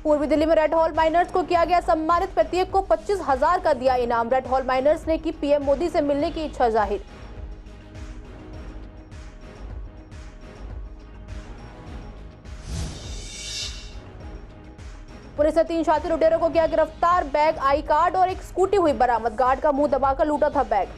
पूर्वी दिल्ली में red hall miners को किया गया सम्मानित। प्रत्येक को 25,000 का दिया इनाम। रेड हॉल माइनर्स ने की पीएम मोदी से मिलने की इच्छा जाहिर। पुलिस ने 3 शातिर लुटेरों को किया गिरफ्तार। बैग, आई कार्ड और एक स्कूटी हुई बरामद। गार्ड का मुंह दबाकर लूटा था बैग।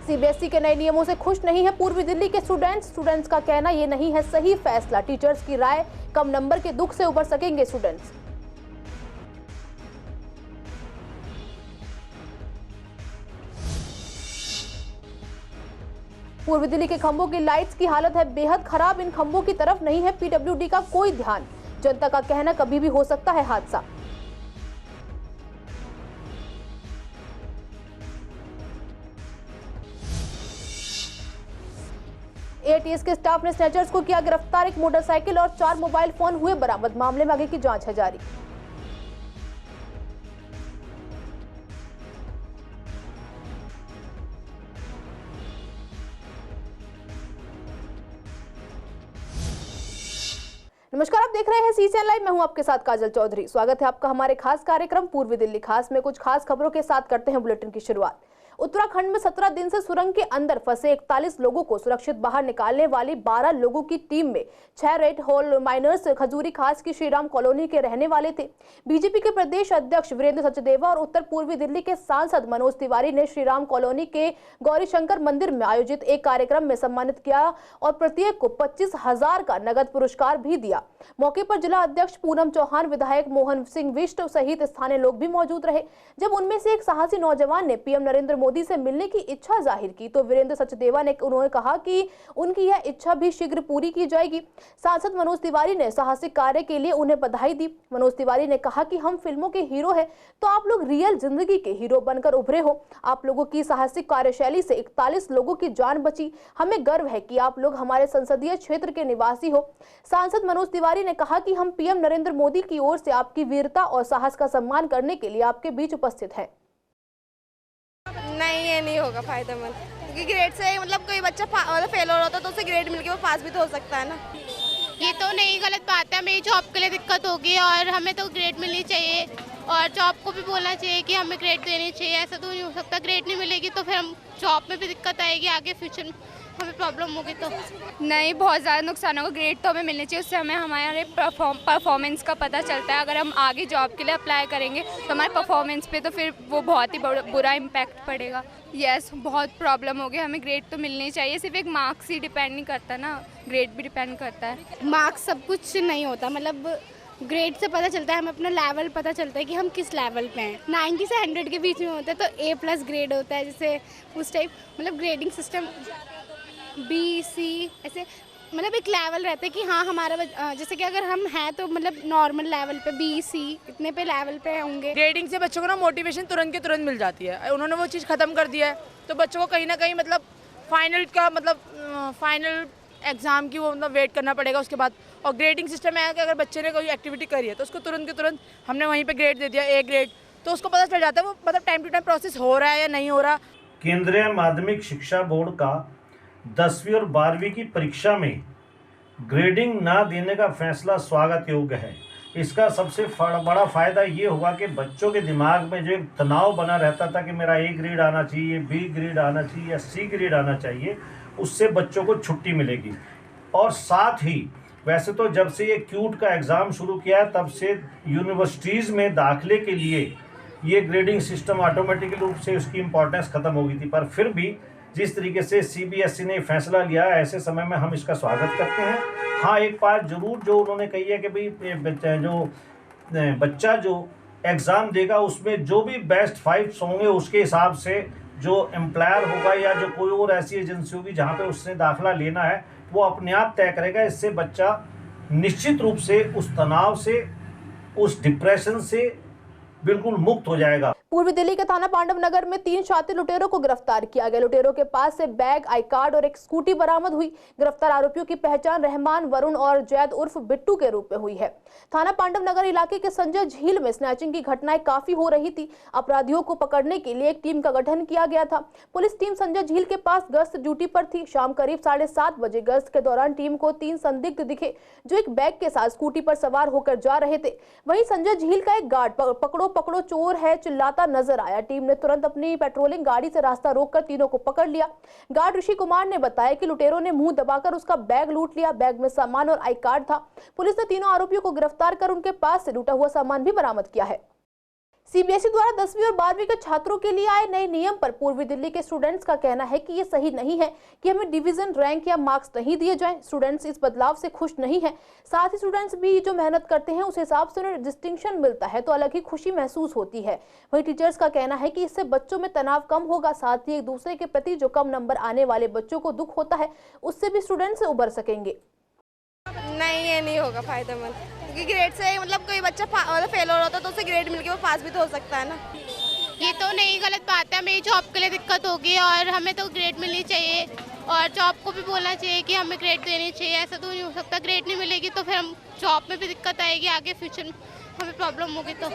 सीबीएसई के नए नियमों से खुश नहीं है पूर्वी दिल्ली के स्टूडेंट्स का कहना ये नहीं है सही फैसला। टीचर्स की राय, कम नंबर के दुख से उबर सकेंगे स्टूडेंट्स। पूर्वी दिल्ली के खंभों की लाइट्स की हालत है बेहद खराब। इन खंभों की तरफ नहीं है पीडब्ल्यूडी का कोई ध्यान। जनता का कहना कभी भी हो सकता है हादसा। एटीएस के स्टाफ ने स्नैचर्स को किया गिरफ्तार। एक मोटरसाइकिल और 4 मोबाइल फोन हुए बरामद। मामले में आगे की जांच है जारी। नमस्कार, आप देख रहे हैं सीसीएन लाइव। मैं हूं आपके साथ काजल चौधरी। स्वागत है आपका हमारे खास कार्यक्रम पूर्वी दिल्ली खास में। कुछ खास खबरों के साथ करते हैं बुलेटिन की शुरुआत। उत्तराखंड में 17 दिन से सुरंग के अंदर फंसे 41 लोगों को सुरक्षित बाहर निकालने वाली 12 लोगों की टीम में 6 रेड हॉल माइनर्स खजूरी खास की श्रीराम कॉलोनी के रहने वाले थे। बीजेपी के प्रदेश अध्यक्ष वीरेंद्र सचदेवा और उत्तर पूर्वी दिल्ली के सांसद मनोज तिवारी ने श्रीराम कॉलोनी के गौरीशंकर मंदिर में आयोजित एक कार्यक्रम में सम्मानित किया और प्रत्येक को 25,000 का नगद पुरस्कार भी दिया। मौके पर जिला अध्यक्ष पूनम चौहान, विधायक मोहन सिंह विष्ट सहित स्थानीय लोग भी मौजूद रहे। जब उनमें से एक साहसी नौजवान ने पीएम नरेंद्र मोदी से मिलने की इच्छा जाहिर की तो वीरेंद्र सचदेवा ने उन्होंने कहा कि उनकी यह इच्छा भी शीघ्र पूरी की जाएगी। सांसद मनोज तिवारी ने साहसिक कार्य के लिए उन्हें बधाई दी। मनोज तिवारी ने कहा कि हम फिल्मों के हीरो हैं तो आप लोग रियल जिंदगी के हीरो बनकर उभरे हो। आप लोगों की साहसिक कार्यशैली से 41 लोगों की जान बची। हमें गर्व है कि आप लोग हमारे संसदीय क्षेत्र के निवासी हो। सांसद मनोज तिवारी ने कहा कि हम पीएम नरेंद्र मोदी की ओर से आपकी वीरता और साहस का सम्मान करने के लिए आपके बीच उपस्थित हैं। नहीं, ये नहीं होगा फायदेमंद, क्योंकि ग्रेड से मतलब कोई बच्चा फेल हो रहा होता तो उसे ग्रेड मिलके वो पास भी तो हो सकता है ना। ये तो नहीं, गलत बात है। मेरी जॉब के लिए दिक्कत होगी और हमें तो ग्रेड मिलनी चाहिए और जॉब को भी बोलना चाहिए कि हमें ग्रेड देनी चाहिए। ऐसा तो नहीं हो सकता, ग्रेड नहीं मिलेगी तो फिर हम जॉब में भी दिक्कत आएगी, आगे फ्यूचर में हमें प्रॉब्लम होगी। तो नहीं, बहुत ज़्यादा नुकसान होगा। ग्रेड तो हमें मिलनी चाहिए, उससे हमें हमारे परफॉर्मेंस का पता चलता है। अगर हम आगे जॉब के लिए अप्लाई करेंगे तो हमारे परफॉर्मेंस पे तो फिर वो बहुत ही बुरा इम्पैक्ट पड़ेगा। यस, बहुत प्रॉब्लम होगी। हमें ग्रेड तो मिलनी चाहिए। सिर्फ एक मार्क्स ही डिपेंड नहीं करता ना, ग्रेड भी डिपेंड करता है। मार्क्स सब कुछ नहीं होता, मतलब ग्रेड से पता चलता है, हमें अपना लेवल पता चलता है कि हम किस लेवल पे हैं। 90 से 100 के बीच में होता है तो A+ ग्रेड होता है, जैसे उस टाइप मतलब ग्रेडिंग सिस्टम B, C ऐसे मतलब एक लेवल रहता है कि हाँ हमारा जैसे कि अगर हम हैं तो मतलब नॉर्मल लेवल पे B, C इतने पे लेवल पे होंगे। ग्रेडिंग से बच्चों को ना मोटिवेशन तुरंत के तुरंत मिल जाती है। उन्होंने वो चीज़ ख़त्म कर दिया है तो बच्चों को कहीं ना कहीं मतलब फाइनल एग्ज़ाम की वो मतलब वेट करना पड़ेगा उसके बाद। और ग्रेडिंग सिस्टम है कि अगर बच्चे ने कोई एक्टिविटी करी है तो उसको तुरंत के तुरंत हमने वहीं पे ग्रेड दे दिया, A ग्रेड, तो उसको पता चल जाता है वो मतलब टाइम टू टाइम प्रोसेस हो रहा है या नहीं हो रहा। केंद्रीय माध्यमिक शिक्षा बोर्ड का 10वीं और 12वीं की परीक्षा में ग्रेडिंग ना देने का फैसला स्वागत योग्य है। इसका सबसे बड़ा फ़ायदा ये होगा कि बच्चों के दिमाग में जो एक तनाव बना रहता था कि मेरा A ग्रेड आना चाहिए, B ग्रेड आना चाहिए या C ग्रेड आना चाहिए, उससे बच्चों को छुट्टी मिलेगी। और साथ ही वैसे तो जब से ये क्यूट का एग्ज़ाम शुरू किया है तब से यूनिवर्सिटीज़ में दाखिले के लिए ये ग्रेडिंग सिस्टम ऑटोमेटिकली रूप से उसकी इम्पोर्टेंस ख़त्म हो गई थी। पर फिर भी जिस तरीके से सीबीएसई ने फैसला लिया है ऐसे समय में हम इसका स्वागत करते हैं। हाँ, एक बात ज़रूर जो उन्होंने कही है कि भाई जो बच्चा जो एग्ज़ाम देगा उसमें जो भी बेस्ट 5 होंगे उसके हिसाब से जो एम्प्लॉयर होगा या जो कोई और ऐसी एजेंसी होगी जहाँ पे उसने दाखिला लेना है वो अपने आप तय करेगा। इससे बच्चा निश्चित रूप से उस तनाव से, उस डिप्रेशन से बिल्कुल मुक्त हो जाएगा। पूर्वी दिल्ली के थाना पांडव नगर में 3 शातिर लुटेरों को गिरफ्तार किया गया। लुटेरों के पास से बैग, आई कार्ड और एक स्कूटी बरामद हुई। गिरफ्तार आरोपियों की पहचान रहमान, वरुण और जैद उर्फ बिट्टू के रूप में हुई है। थाना पांडव नगर इलाके के संजय झील में स्नैचिंग की घटनाएं काफी हो रही थी। अपराधियों को पकड़ने के लिए एक टीम का गठन किया गया था। पुलिस टीम संजय झील के पास गश्त ड्यूटी पर थी। शाम करीब 7:30 बजे गश्त के दौरान टीम को 3 संदिग्ध दिखे जो एक बैग के साथ स्कूटी पर सवार होकर जा रहे थे। वहीं संजय झील का एक गार्ड पकड़ो पकड़ो चोर है चिल्लाता नजर आया। टीम ने तुरंत अपनी पेट्रोलिंग गाड़ी से रास्ता रोककर तीनों को पकड़ लिया। गार्ड ऋषि कुमार ने बताया कि लुटेरों ने मुंह दबाकर उसका बैग लूट लिया। बैग में सामान और आई कार्ड था। पुलिस ने तीनों आरोपियों को गिरफ्तार कर उनके पास से लूटा हुआ सामान भी बरामद किया है। सीबीएसई द्वारा 10वीं और 12वीं के छात्रों के लिए आए नए नियम पर पूर्वी दिल्ली के स्टूडेंट्स का कहना है कि ये सही नहीं है कि हमें डिवीजन, रैंक या मार्क्स नहीं दिए जाएं। स्टूडेंट्स इस बदलाव से खुश नहीं हैं। साथ ही स्टूडेंट्स भी जो मेहनत करते हैं उस हिसाब से उन्हें डिस्टिंक्शन मिलता है तो अलग ही खुशी महसूस होती है। वहीं टीचर्स का कहना है कि इससे बच्चों में तनाव कम होगा। साथ ही एक दूसरे के प्रति जो कम नंबर आने वाले बच्चों को दुख होता है उससे भी स्टूडेंट्स उबर सकेंगे। नहीं, ये नहीं होगा फायदेमंद, क्योंकि ग्रेड से मतलब कोई बच्चा फेल हो रहा था तो उसे ग्रेड मिलके वो पास भी तो हो सकता है ना। ये तो नहीं, गलत बात है। मेरी जॉब के लिए दिक्कत होगी और हमें तो ग्रेड मिलनी चाहिए और जॉब को भी बोलना चाहिए कि हमें ग्रेड देनी चाहिए। ऐसा तो नहीं हो सकता, ग्रेड नहीं मिलेगी तो फिर हम जॉब में भी दिक्कत आएगी, आगे फ्यूचर में हमें प्रॉब्लम होगी। तो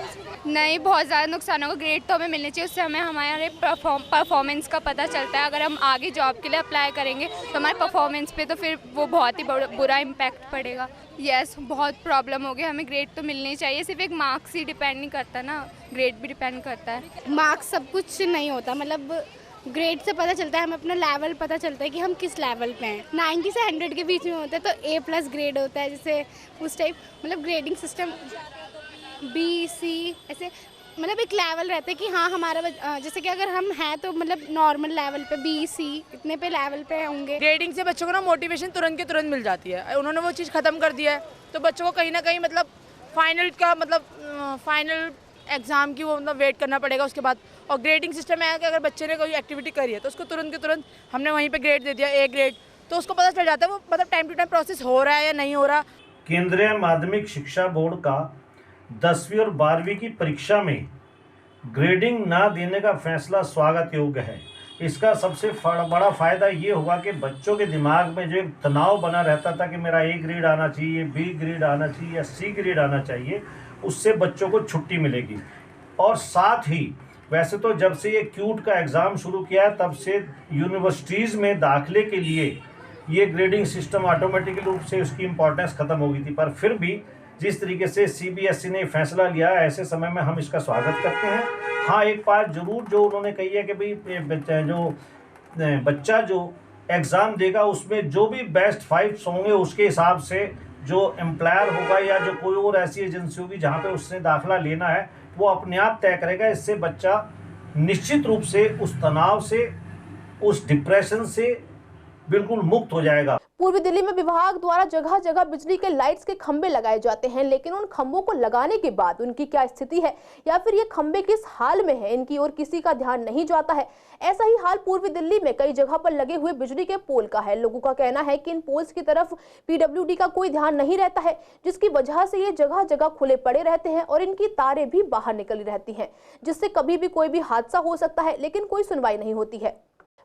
नहीं, बहुत ज़्यादा नुकसान होगा। ग्रेड तो हमें मिलनी चाहिए, उससे हमें हमारे परफॉर्मेंस का पता चलता है। अगर हम आगे जॉब के लिए अप्लाई करेंगे तो हमारे परफॉर्मेंस पे तो फिर वो बहुत ही बुरा इम्पैक्ट पड़ेगा। यस, बहुत प्रॉब्लम होगी। हमें ग्रेड तो मिलनी चाहिए। सिर्फ एक मार्क्स ही डिपेंड नहीं करता ना, ग्रेड भी डिपेंड करता है। मार्क्स सब कुछ नहीं होता, मतलब ग्रेड से पता चलता है, हमें अपना लेवल पता चलता है कि हम किस लेवल पे हैं। 90 से 100 के बीच में होता है तो A+ ग्रेड होता है, जैसे उस टाइप मतलब ग्रेडिंग सिस्टम B, C ऐसे मतलब एक लेवल रहता है कि हाँ हमारा जैसे कि अगर हम हैं तो मतलब नॉर्मल लेवल पे B, C इतने पे लेवल पे होंगे। ग्रेडिंग से बच्चों को ना मोटिवेशन तुरंत के तुरंत मिल जाती है। उन्होंने वो चीज़ ख़त्म कर दिया है तो बच्चों को कहीं ना कहीं मतलब फाइनल एग्ज़ाम की वो मतलब वेट करना पड़ेगा उसके बाद। और ग्रेडिंग सिस्टम है कि अगर बच्चे ने कोई एक्टिविटी करी है तो उसको तुरंत के तुरंत हमने वहीं पे ग्रेड दे दिया, A ग्रेड, तो उसको पता चल जाता है वो मतलब टाइम टू टाइम प्रोसेस हो रहा है या नहीं हो रहा। केंद्रीय माध्यमिक शिक्षा बोर्ड का 10वीं और 12वीं की परीक्षा में ग्रेडिंग ना देने का फैसला स्वागत योग्य है। इसका सबसे बड़ा फ़ायदा ये होगा कि बच्चों के दिमाग में जो एक तनाव बना रहता था कि मेरा A ग्रेड आना चाहिए, B ग्रेड आना चाहिए या C ग्रेड आना चाहिए, उससे बच्चों को छुट्टी मिलेगी। और साथ ही वैसे तो जब से ये क्यूट का एग्ज़ाम शुरू किया है तब से यूनिवर्सिटीज़ में दाखिले के लिए ये ग्रेडिंग सिस्टम ऑटोमेटिकली रूप से उसकी इम्पोर्टेंस ख़त्म हो गई थी। पर फिर भी जिस तरीके से सीबीएसई ने फैसला लिया है ऐसे समय में हम इसका स्वागत करते हैं। हाँ, एक बात ज़रूर जो उन्होंने कही है कि भाई जो बच्चा जो एग्ज़ाम देगा उसमें जो भी बेस्ट 5 होंगे उसके हिसाब से जो एम्प्लॉयर होगा या जो कोई और ऐसी एजेंसी होगी जहाँ पे उसने दाखिला लेना है वो अपने आप तय करेगा। इससे बच्चा निश्चित रूप से उस तनाव से, उस डिप्रेशन से बिल्कुल मुक्त हो जाएगा। पूर्वी दिल्ली में विभाग द्वारा जगह जगह बिजली के लाइट्स के खंभे लगाए जाते हैं, लेकिन उन खंभों को लगाने के बाद उनकी क्या स्थिति है या फिर ये खंभे किस हाल में है, इनकी ओर किसी का ध्यान नहीं जाता है। ऐसा ही हाल पूर्वी दिल्ली में कई जगह पर लगे हुए बिजली के पोल का है। लोगों का कहना है कि इन पोल्स की तरफ पीडब्ल्यूडी का कोई ध्यान नहीं रहता है, जिसकी वजह से ये जगह जगह खुले पड़े रहते हैं और इनकी तारें भी बाहर निकली रहती हैं, जिससे कभी भी कोई भी हादसा हो सकता है, लेकिन कोई सुनवाई नहीं होती है।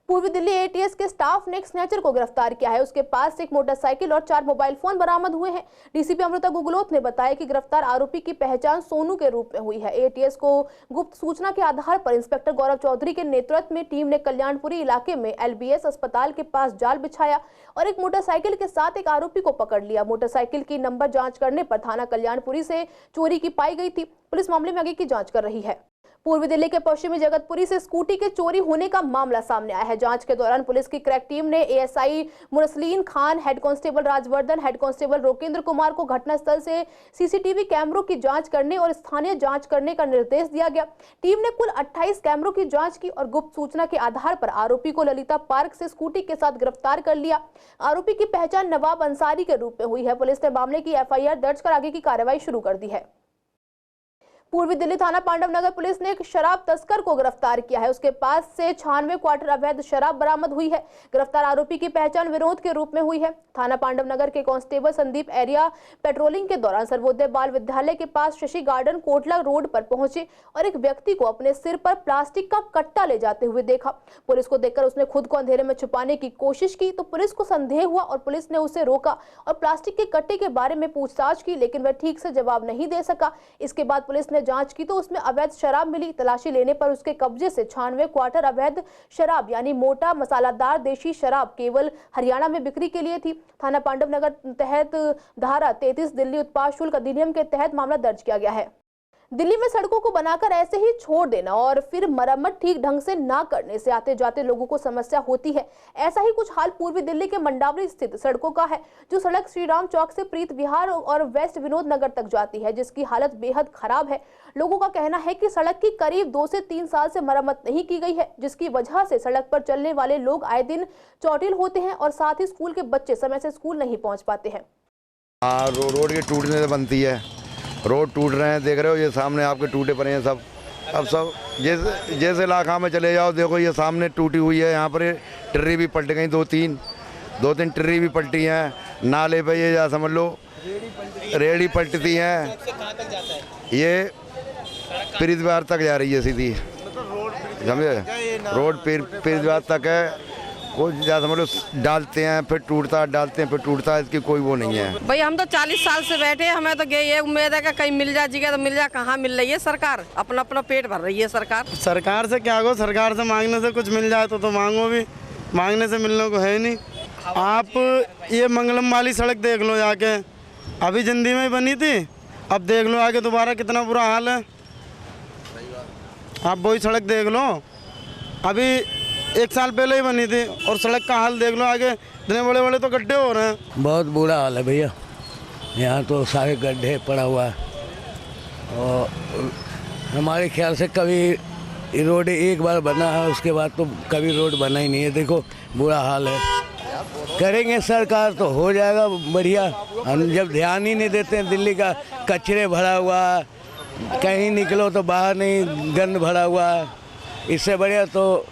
पूर्वी दिल्ली एटीएस के स्टाफ ने एक स्नैचर को गिरफ्तार किया है। उसके पास एक मोटरसाइकिल और 4 मोबाइल फोन बरामद हुए हैं। डीसीपी अमृता गुगलोत ने बताया कि गिरफ्तार आरोपी की पहचान सोनू के रूप में हुई है। एटीएस को गुप्त सूचना के आधार पर इंस्पेक्टर गौरव चौधरी के नेतृत्व में टीम ने कल्याणपुरी इलाके में एलबीएस अस्पताल के पास जाल बिछाया और एक मोटरसाइकिल के साथ एक आरोपी को पकड़ लिया। मोटरसाइकिल की नंबर जांच करने पर थाना कल्याणपुरी से चोरी की पाई गई थी। पुलिस मामले में आगे की जांच कर रही है। पूर्वी दिल्ली के पश्चिमी जगतपुरी से स्कूटी के चोरी होने का मामला सामने आया है। जांच के दौरान पुलिस की क्रैक टीम ने ASI Mursaleen Khan, head constable Rajvardhan, head constable Rokendra Kumar को घटनास्थल से सीसीटीवी कैमरों की जांच करने और स्थानीय जांच करने का निर्देश दिया गया। टीम ने कुल 28 कैमरों की जांच की और गुप्त सूचना के आधार पर आरोपी को ललिता पार्क से स्कूटी के साथ गिरफ्तार कर लिया। आरोपी की पहचान नवाब अंसारी के रूप में हुई है। पुलिस ने मामले की एफआईआर दर्ज कर आगे की कार्रवाई शुरू कर दी है। पूर्वी दिल्ली थाना पांडव नगर पुलिस ने एक शराब तस्कर को गिरफ्तार किया है। उसके पास से 96 क्वार्टर अवैध शराब बरामद हुई है। गिरफ्तार आरोपी की पहचान विनोद के रूप में हुई है। थाना पांडव नगर के कांस्टेबल संदीप एरिया पेट्रोलिंग के दौरान सर्वोदय बाल विद्यालय के पास शशि गार्डन कोटला रोड पर पहुंचे और एक व्यक्ति को अपने सिर पर प्लास्टिक का कट्टा ले जाते हुए देखा। पुलिस को देखकर उसने खुद को अंधेरे में छुपाने की कोशिश की तो पुलिस को संदेह हुआ और पुलिस ने उसे रोका और प्लास्टिक के कट्टे के बारे में पूछताछ की, लेकिन वह ठीक से जवाब नहीं दे सका। इसके बाद पुलिस ने जांच की तो उसमें अवैध शराब मिली। तलाशी लेने पर उसके कब्जे से 96 क्वार्टर अवैध शराब यानी मोटा मसालादार देशी शराब केवल हरियाणा में बिक्री के लिए थी। थाना पांडव नगर तहत धारा 33 दिल्ली उत्पाद शुल्क अधिनियम के तहत मामला दर्ज किया गया है। दिल्ली में सड़कों को बनाकर ऐसे ही छोड़ देना और फिर मरम्मत ठीक ढंग से ना करने से आते जाते लोगों को समस्या होती है। ऐसा ही कुछ हाल पूर्वी दिल्ली के मंडावली स्थित सड़कों का है, जो सड़क श्री राम चौक से प्रीत विहार और वेस्ट विनोद नगर तक जाती है, जिसकी हालत बेहद खराब है। लोगों का कहना है कि सड़क की करीब 2 से 3 साल से मरम्मत नहीं की गई है, जिसकी वजह से सड़क पर चलने वाले लोग आए दिन चौटिल होते हैं और साथ ही स्कूल के बच्चे समय से स्कूल नहीं पहुँच पाते हैं। रोड के टूटने से बनती है, रोड टूट रहे हैं, देख रहे हो ये सामने आपके टूटे पड़े हैं सब। अब सब जैसे इलाका में चले जाओ, देखो ये सामने टूटी हुई है। यहाँ पर ट्री भी पलट गई, दो तीन ट्री भी पलटी हैं। नाले पे ये जा समझ लो रेहड़ी पलटती हैं। ये प्रीत विहार तक जा रही है सीधी, समझे? रोड प्रीत विहार तक है। कुछ ज़्यादा समझ लो डालते हैं फिर टूटता है, डालते हैं फिर टूटता है, इसकी कोई वो नहीं है। भाई हम तो 40 साल से बैठे, हमें तो ये उम्मीद है कि कहीं मिल जा जीगा तो मिल जा। कहाँ मिल रही है? सरकार अपना अपना पेट भर रही है। सरकार से क्या हो, सरकार से मांगने से कुछ मिल जाए तो मांगो भी, मांगने से मिलने को है नहीं। आप ये मंगलम वाली सड़क देख लो जाके, अभी जंदी में बनी थी, अब देख लो आगे दोबारा कितना बुरा हाल है। आप वही सड़क देख लो, अभी 1 साल पहले ही बनी थी और सड़क का हाल देख लो आगे, इतने बड़े बड़े तो गड्ढे हो रहे हैं। बहुत बुरा हाल है भैया, यहाँ तो सारे गड्ढे पड़ा हुआ है और हमारे ख्याल से कभी रोड एक बार बना है, उसके बाद तो कभी रोड बना ही नहीं है। देखो बुरा हाल है, करेंगे सरकार तो हो जाएगा बढ़िया। हम जब ध्यान ही नहीं देते हैं, दिल्ली का कचरे भरा हुआ, कहीं निकलो तो बाहर नहीं, गंद भरा हुआ, इससे बढ़िया तो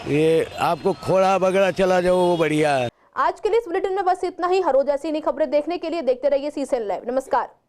ये आपको खोड़ा वगैरह चला जाओ वो बढ़िया है। आज के लिए इस बुलेटिन में बस इतना ही। हर रोज ऐसी नई खबरें देखने के लिए देखते रहिए CCN लाइव। नमस्कार।